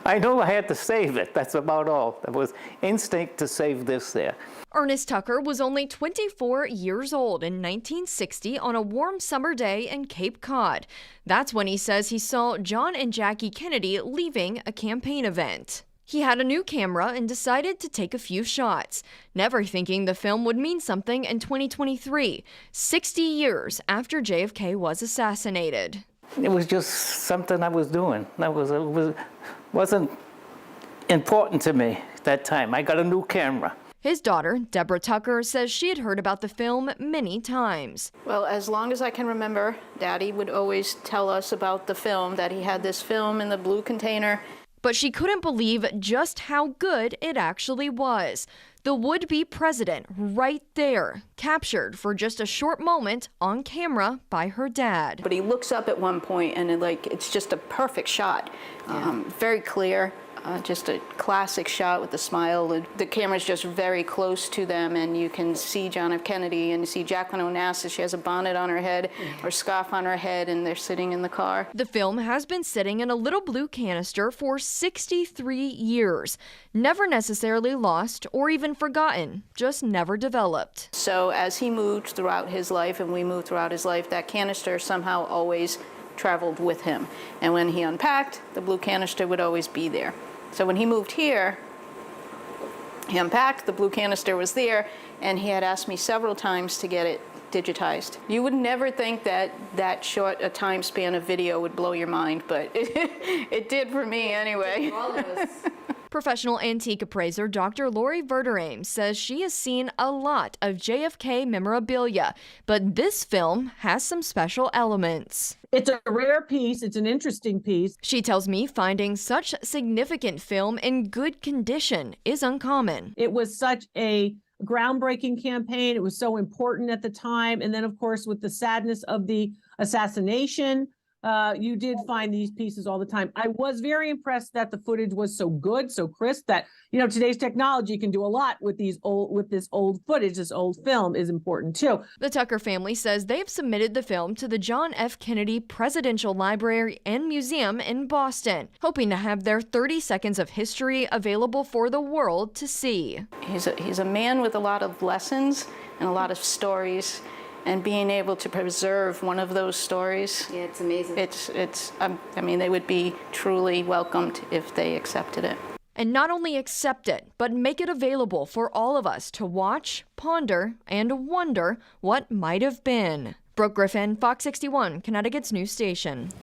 I knew I had to save it. That's about all. It was instinct to save this there. Ernest Tucker was only 24 years old in 1960 on a warm summer day in Cape Cod. That's when he says he saw John and Jackie Kennedy leaving a campaign event. He had a new camera and decided to take a few shots, never thinking the film would mean something in 2023, 60 years after JFK was assassinated. It was just something I was doing. Wasn't important to me that time. I got a new camera. His daughter, Deborah Tucker, says she had heard about the film many times. Well, as long as I can remember, Daddy would always tell us about the film, that he had this film in the blue container. But she couldn't believe just how good it actually was. The would-be president right there, captured for just a short moment on camera by her dad. But he looks up at one point and it's just a perfect shot. Very clear. Just a classic shot with the smile. The camera's just very close to them, and you can see John F. Kennedy and you see Jacqueline Onassis. She has a bonnet on her head or scarf on her head, and they're sitting in the car. The film has been sitting in a little blue canister for 63 years. Never necessarily lost or even forgotten, just never developed. So as he moved throughout his life and we moved throughout his life, that canister somehow always traveled with him. And when he unpacked, the blue canister would always be there. So when he moved here, he unpacked, the blue canister was there, and he had asked me several times to get it digitized. You would never think that that short a time span of video would blow your mind, but it did for me anyway. All of us. Professional antique appraiser Dr. Lori Verderame says she has seen a lot of JFK memorabilia, but this film has some special elements. It's a rare piece. It's an interesting piece. She tells me finding such significant film in good condition is uncommon. It was such a groundbreaking campaign. It was so important at the time. And then, of course, with the sadness of the assassination, you did find these pieces all the time. I was very impressed that the footage was so good, so crisp, that, you know, today's technology can do a lot with this old footage. This old film is important too. The Tucker family says they've submitted the film to the John F. Kennedy Presidential Library and Museum in Boston, hoping to have their 30 seconds of history available for the world to see. He's a man with a lot of lessons and a lot of stories. And being able to preserve one of those stories, yeah, it's amazing. I mean, they would be truly welcomed if they accepted it. And not only accept it, but make it available for all of us to watch, ponder, and wonder what might have been. Brooke Griffin, Fox 61, Connecticut's news station.